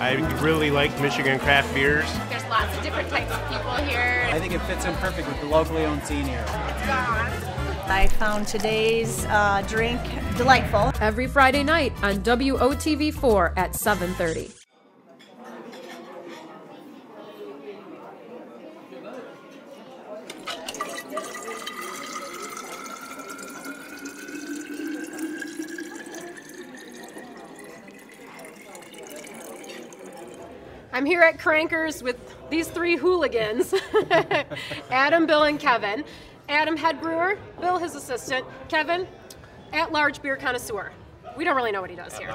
I really like Michigan craft beers. There's lots of different types of people here. I think it fits in perfect with the locally owned scene here. It's gone. I found today's drink delightful. Every Friday night on WOTV4 at 7:30. I'm here at Crankers with these three hooligans, Adam, Bill, and Kevin. Adam, head brewer, Bill, his assistant, Kevin, at-large beer connoisseur. We don't really know what he does here.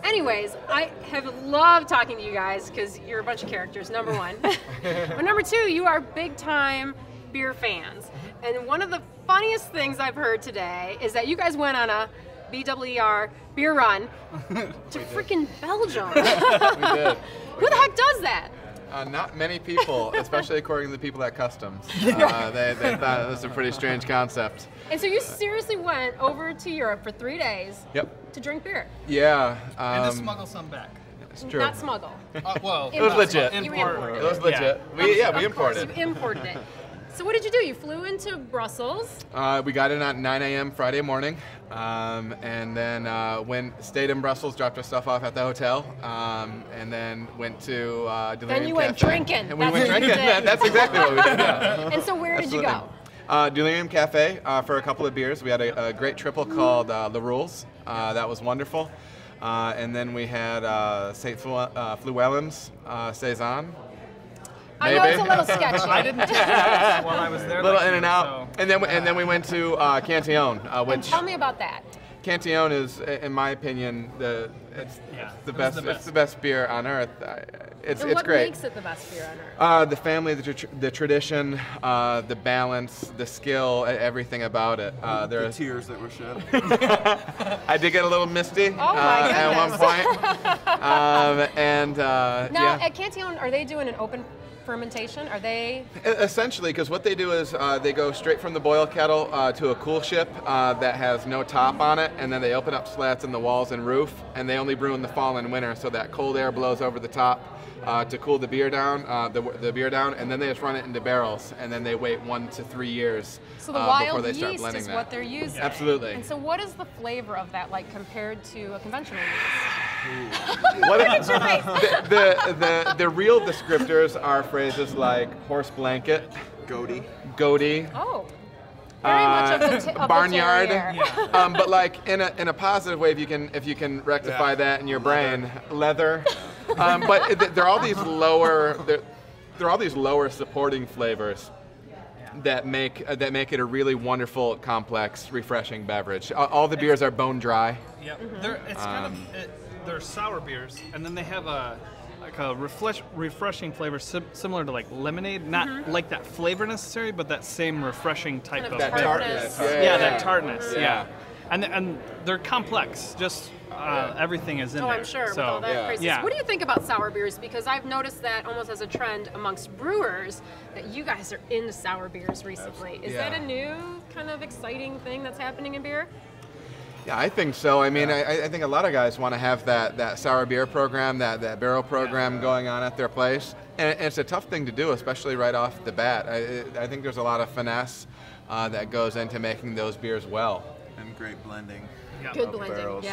Anyways, I have loved talking to you guys because you're a bunch of characters, number one. But number two, you are big-time beer fans. And one of the funniest things I've heard today is that you guys went on a BWR beer run to freaking Belgium. We did. Who the heck does that? Not many people, especially according to the people at Customs. They thought it was a pretty strange concept. And so you seriously went over to Europe for 3 days to drink beer? Yeah. And to smuggle some back. It's true. Not smuggle. Well, it was legit. You imported it was legit. Yeah. We imported. You imported it. So what did you do? You flew into Brussels? We got in at 9 a.m. Friday morning, and then stayed in Brussels, dropped our stuff off at the hotel, and then went to Delirium Cafe. Then you went drinking. And we went drinking. That's exactly what we did. Yeah. And so where did you go? Delirium Cafe for a couple of beers. We had a great triple called The Rules. That was wonderful. And then we had St. Fluellen's Saison. I know it's a little sketchy. I didn't taste it while I was there. Little in and out. So. And then we went to Cantillon, which. And tell me about that. Cantillon is, in my opinion, it's the best beer on earth. It's what great. Makes it the best beer on earth? The family, the tradition, the balance, the skill, everything about it. The tears that were shed. I did get a little misty at one point. Now at Cantillon, are they doing an open fermentation? Are they? Essentially, because what they do is they go straight from the boil kettle to a cool ship that has no top on it, and then they open up slats in the walls and roof, and they only brew in the fall and winter, so that cold air blows over the top to cool the beer down, and then they just run it into barrels, and then they wait 1 to 3 years so the before they start yeast blending is that. what they're using. Absolutely. And so what is the flavor of that like compared to a conventional yeast? The real descriptors are phrases like horse blanket, goatee. Oh. Very much of the barnyard, the but like in a positive way if you can rectify that in your brain. Leather, but they're all these lower supporting flavors that make it a really wonderful, complex, refreshing beverage. All the beers are bone dry. Yep. They're sour beers, and then they have a refreshing flavor similar to like lemonade, not like that flavor necessarily, but that same refreshing type kind of that tartness. That tartness. Yeah. And they're complex. Just everything is in there. I'm sure. With all that crazy. Yeah. What do you think about sour beers? Because I've noticed that almost as a trend amongst brewers that you guys are into sour beers recently. Is that a new kind of exciting thing that's happening in beer? Yeah, I think so. I mean, I think a lot of guys want to have that sour beer program, that barrel program going on at their place. And it's a tough thing to do, especially right off the bat. I think there's a lot of finesse that goes into making those beers well. And great blending. Good blending, barrels,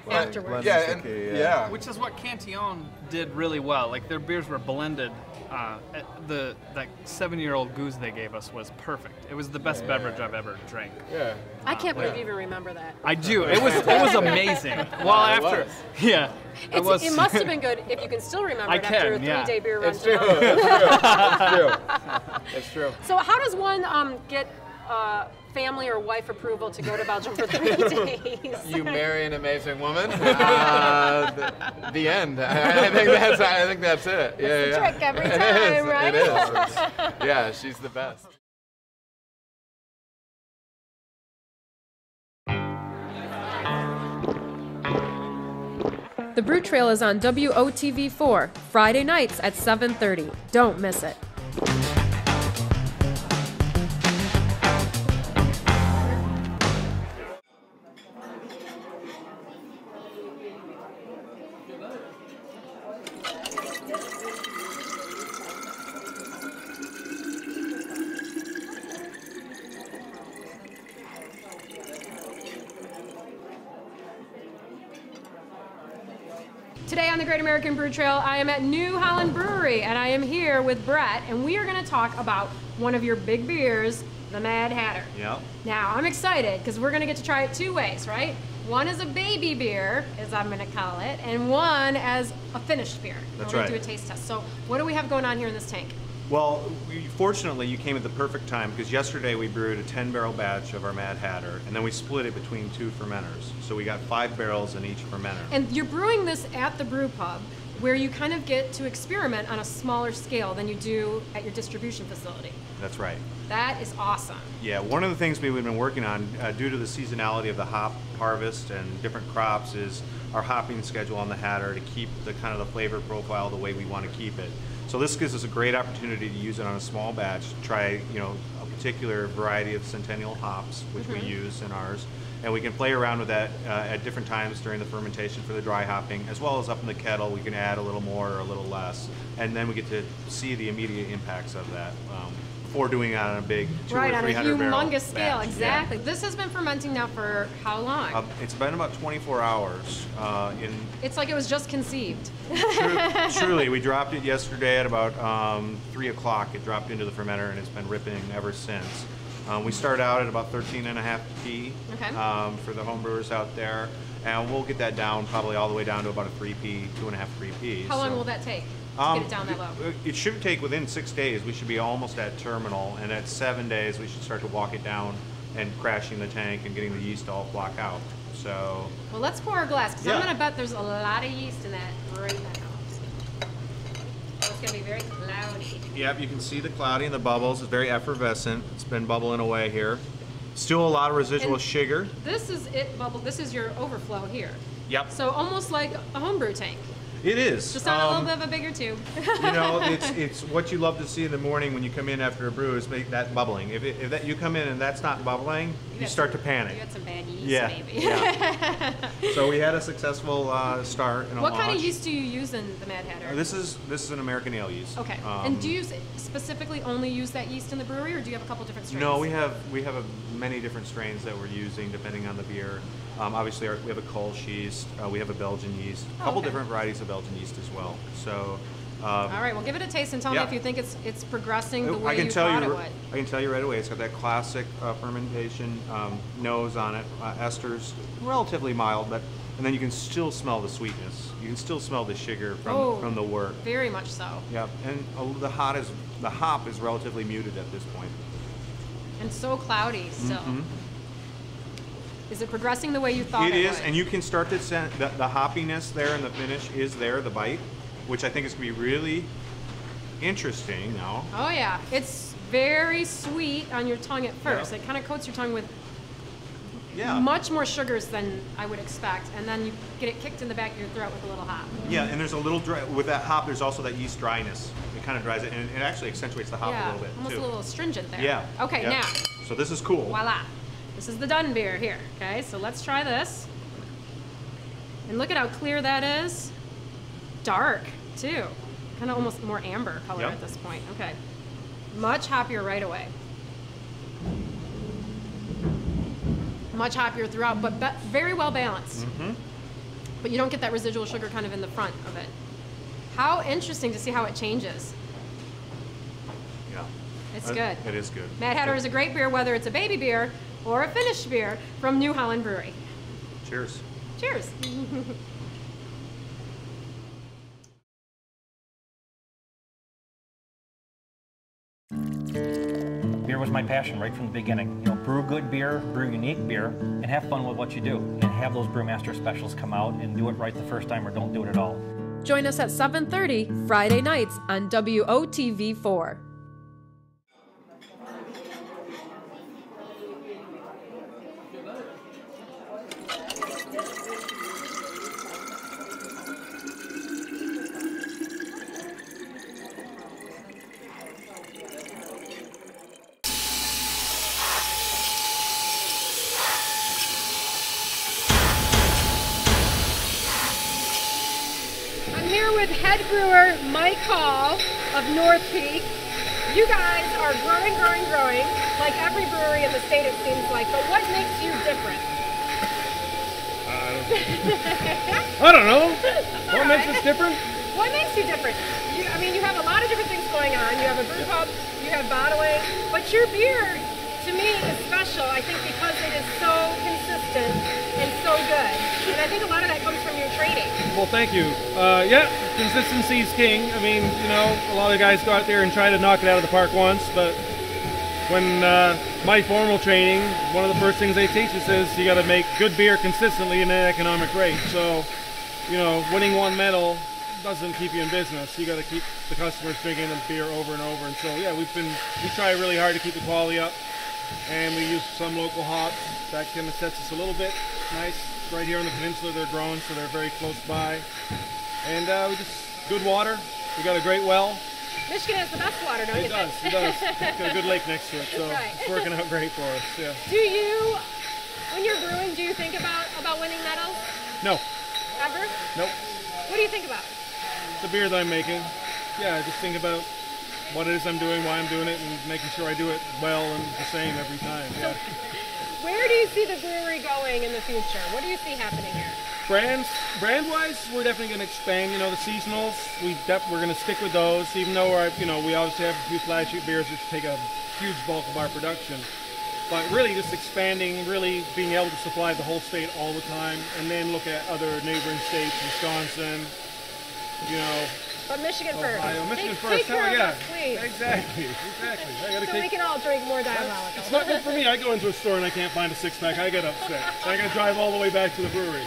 afterwards. Yeah. Which is what Cantillon did really well. Like their beers were blended. That 7-year-old goose they gave us was perfect. It was the best beverage I've ever drank. Yeah. I can't believe you even remember that. I do. It was amazing. Well, it must have been good if you can still remember it after a 3-day beer run. It's true. It's true. So how does one get family or wife approval to go to Belgium for 3 days? You marry an amazing woman. The end. I think that's it. It's the trick every time, right? It is. Yeah, she's the best. The Brew Trail is on WOTV4, Friday nights at 7:30. Don't miss it. Today on the Great American Brew Trail, I am at New Holland Brewery, and I am here with Brett, and we are going to talk about one of your big beers, the Mad Hatter. Yep. Now, I'm excited because we're going to get to try it two ways, right? One is a baby beer, as I'm going to call it, and one as a finished beer. That's we're right. going to do a taste test. So, what do we have going on here in this tank? Well, fortunately, you came at the perfect time because yesterday we brewed a 10-barrel batch of our Mad Hatter, and then we split it between 2 fermenters. So we got 5 barrels in each fermenter. And you're brewing this at the brew pub, where you kind of get to experiment on a smaller scale than you do at your distribution facility. That's right. That is awesome. Yeah, one of the things we've been working on, due to the seasonality of the hop harvest and different crops, is our hopping schedule on the Hatter to keep the kind of the flavor profile the way we want to keep it. So this gives us a great opportunity to use it on a small batch, to try, you know, a particular variety of Centennial hops, which we use in ours, and we can play around with that at different times during the fermentation for the dry hopping, as well as up in the kettle. We can add a little more or a little less, and then we get to see the immediate impacts of that before doing it on a big 200 or 300 barrel humongous scale. batch. Exactly. Yeah. This has been fermenting now for how long? It's been about 24 hours. It's like it was just conceived. Truly, we dropped it yesterday at about 3 o'clock. It dropped into the fermenter, and it's been ripping ever since. We start out at about 13.5 P for the homebrewers out there, and we'll get that down probably all the way down to about a 3 P, 2.5, 3 P. How long will that take to get it down that low? It should take within 6 days. We should be almost at terminal, and at 7 days we should start to walk it down and crashing the tank and getting the yeast all block out. So. Well, let's pour a glass, because I'm going to bet there's a lot of yeast in that right now. So it's going to be very cloudy. Yep, you can see the cloudy and the bubbles. It's very effervescent. It's been bubbling away here. Still a lot of residual sugar. This is it, bubble. This is your overflow here. Yep. So almost like a homebrew tank. It is. Just on a little bit of a bigger tube. You know, it's what you love to see in the morning when you come in after a brew is make that bubbling. If that you come in and that's not bubbling, you start to panic. You got some bad yeast, maybe. Yeah. So we had a successful start and a What launch. kind of yeast do you use in the Mad Hatter? This is an American ale yeast. Okay. And do you specifically only use that yeast in the brewery, or do you have a couple different strains? No, we have many different strains that we're using depending on the beer. Obviously, we have a Kolsch yeast. We have a Belgian yeast. A couple different varieties of Belgian yeast as well. So. All right. Well, give it a taste and tell me if you think it's progressing the way you tell thought you, it would. I can tell you right away. It's got that classic fermentation nose on it. Esters, relatively mild, but and then you can still smell the sweetness. You can still smell the sugar from the wort. Very much so. Yeah, and the hop is relatively muted at this point. And so cloudy still. Is it progressing the way you thought it is, would? and you can start to sense the hoppiness there, and the finish is there, the bite, which I think is going to be really interesting now. Oh yeah, it's very sweet on your tongue at first. It kind of coats your tongue with much more sugars than I would expect, and then you get it kicked in the back of your throat with a little hop. Yeah, and there's a little dry, with that hop, there's also that yeast dryness. It kind of dries it, and it actually accentuates the hop a little bit almost too. a little astringent there. Yeah. Okay, now. So this is cool. Voila. This is the done beer here. Okay, so let's try this. And look at how clear that is. Dark, too. Kind of almost more amber color at this point. Okay. Much hoppier right away. Much hoppier throughout, but very well balanced. But you don't get that residual sugar kind of in the front of it. How interesting to see how it changes. Yeah. It's good. It is good. Mad Hatter is a great beer, whether it's a baby beer or a finished beer from New Holland Brewery. Cheers. Cheers. Beer was my passion right from the beginning. You know, brew good beer, brew unique beer, and have fun with what you do. And have those brewmaster specials come out and do it right the first time or don't do it at all. Join us at 7:30 Friday nights on WOTV4. I'm here with head brewer Mike Hall of North Peak. You guys are growing, like every brewery in the state it seems like, but what makes you different? I don't I don't know. What makes us different? What makes you different? I mean, you have a lot of different things going on. You have a brew pub, you have bottling, but your beer, to me, is special, I think, because it is so consistent and so good. And I think a lot of that comes from your training. Well, thank you. Yeah, consistency is king. I mean, you know, a lot of guys go out there and try to knock it out of the park once, but when my formal training, one of the first things they teach us is you got to make good beer consistently in an economic rate. So, you know, winning one medal doesn't keep you in business. You got to keep the customers drinking the beer over and over. And so, yeah, we try really hard to keep the quality up, and we use some local hops. That kind of sets us a little bit nice. Right here on the peninsula, they're grown, so they're very close by. And we just good water. We got a great well. Michigan has the best water, don't you think? It does. It's got a good lake next to it, so right. It's working out great for us. Yeah. Do you, when you're brewing, do you think about winning medals? No. Ever? Nope. What do you think about? The beer that I'm making. Yeah, I just think about what it is I'm doing, why I'm doing it, and making sure I do it well and the same every time. Yeah. Where do you see the brewery going in the future? What do you see happening here? Brand-wise, we're definitely going to expand. You know, the seasonals, we're going to stick with those, even though we obviously have a few flagship beers which take a huge bulk of our production. But really just expanding, really being able to supply the whole state all the time, and then look at other neighboring states, Wisconsin, you know. But Michigan Ohio. first. Michigan Take first, care hell of yeah. us, please. Exactly. So we can all drink more diabolical. It's not good for me. I go into a store and I can't find a six-pack. I get upset. I got to drive all the way back to the brewery.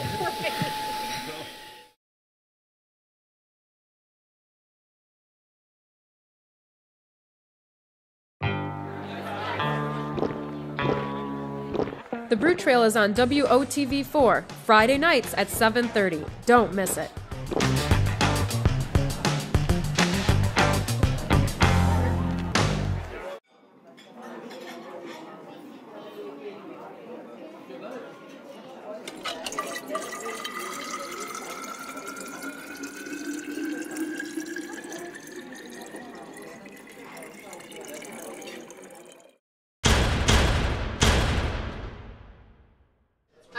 The Brew Trail is on WOTV4, Friday nights at 7:30. Don't miss it.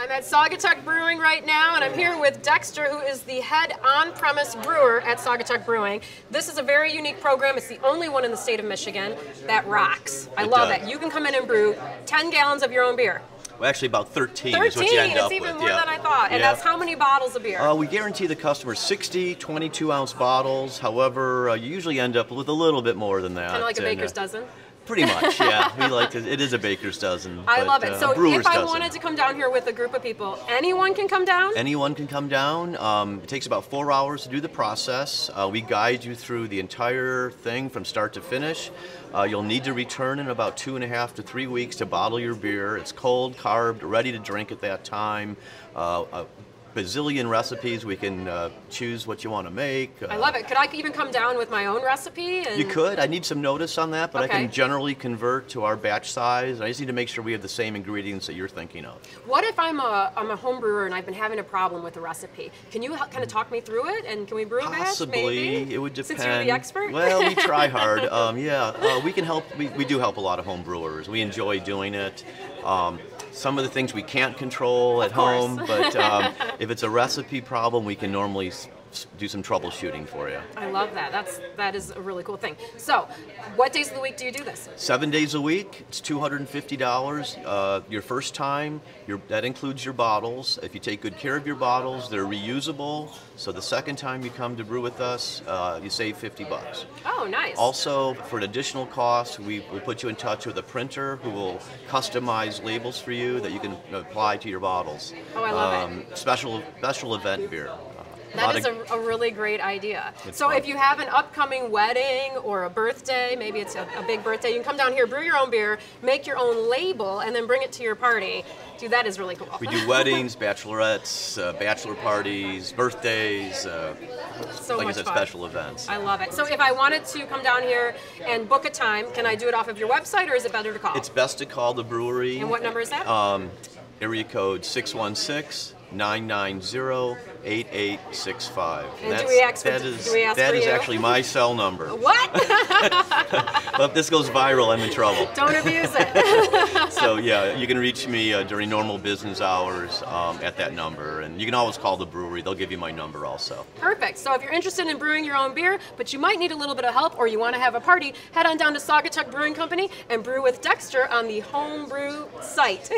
I'm at Saugatuck Brewing right now, and I'm here with Dexter, who is the head on-premise brewer at Saugatuck Brewing. This is a very unique program. It's the only one in the state of Michigan that rocks. I love it. You can come in and brew 10 gallons of your own beer. Well, actually about 13 is what you end up with. It's even more than I thought. And that's how many bottles of beer? We guarantee the customer 60 22-ounce bottles. However, you usually end up with a little bit more than that. Kind of like a baker's dozen? Pretty much, yeah. We like to, it is a baker's dozen. I love it. So if I dozen. wanted to come down here with a group of people, anyone can come down? Anyone can come down. It takes about 4 hours to do the process. We guide you through the entire thing from start to finish. You'll need to return in about 2.5 to 3 weeks to bottle your beer. It's cold, carved, ready to drink at that time. A bazillion recipes. We can choose what you want to make. I love it. Could I even come down with my own recipe? You could. I need some notice on that, but I can generally convert to our batch size. I just need to make sure we have the same ingredients that you're thinking of. What if I'm a home brewer and I've been having a problem with the recipe? Can you kind of talk me through it, and can we brew a batch? Possibly. Maybe? It would depend. Since you're the expert? Well, we try hard. We can help. We do help a lot of home brewers. We enjoy doing it. Some of the things we can't control at home, but if it's a recipe problem, we can normally do some troubleshooting for you. I love that. That is a really cool thing. So, what days of the week do you do this? 7 days a week. It's $250. Your first time, that includes your bottles. If you take good care of your bottles, they're reusable. So the second time you come to brew with us, you save $50. Oh, nice. Also, for an additional cost, we will put you in touch with a printer who will customize labels for you that you can apply to your bottles. Oh, I love it. Special event beer. That is a really great idea. So fun. if you have an upcoming wedding or a birthday, maybe it's a big birthday, you can come down here, brew your own beer, make your own label, and then bring it to your party. Dude, that is really cool. We do weddings, bachelorettes, bachelor parties, birthdays, like I said, special events. I love it. So if I wanted to come down here and book a time, can I do it off of your website, or is it better to call? It's best to call the brewery. And what number is that? Area code 616 990-8865. And do we ask that for is you? actually my cell number. What? Well, if this goes viral, I'm in trouble. Don't abuse it. So yeah, you can reach me during normal business hours at that number, and you can always call the brewery. They'll give you my number also. Perfect. So if you're interested in brewing your own beer, but you might need a little bit of help, or you want to have a party, head on down to Saugatuck Brewing Company and brew with Dexter on the Homebrew site.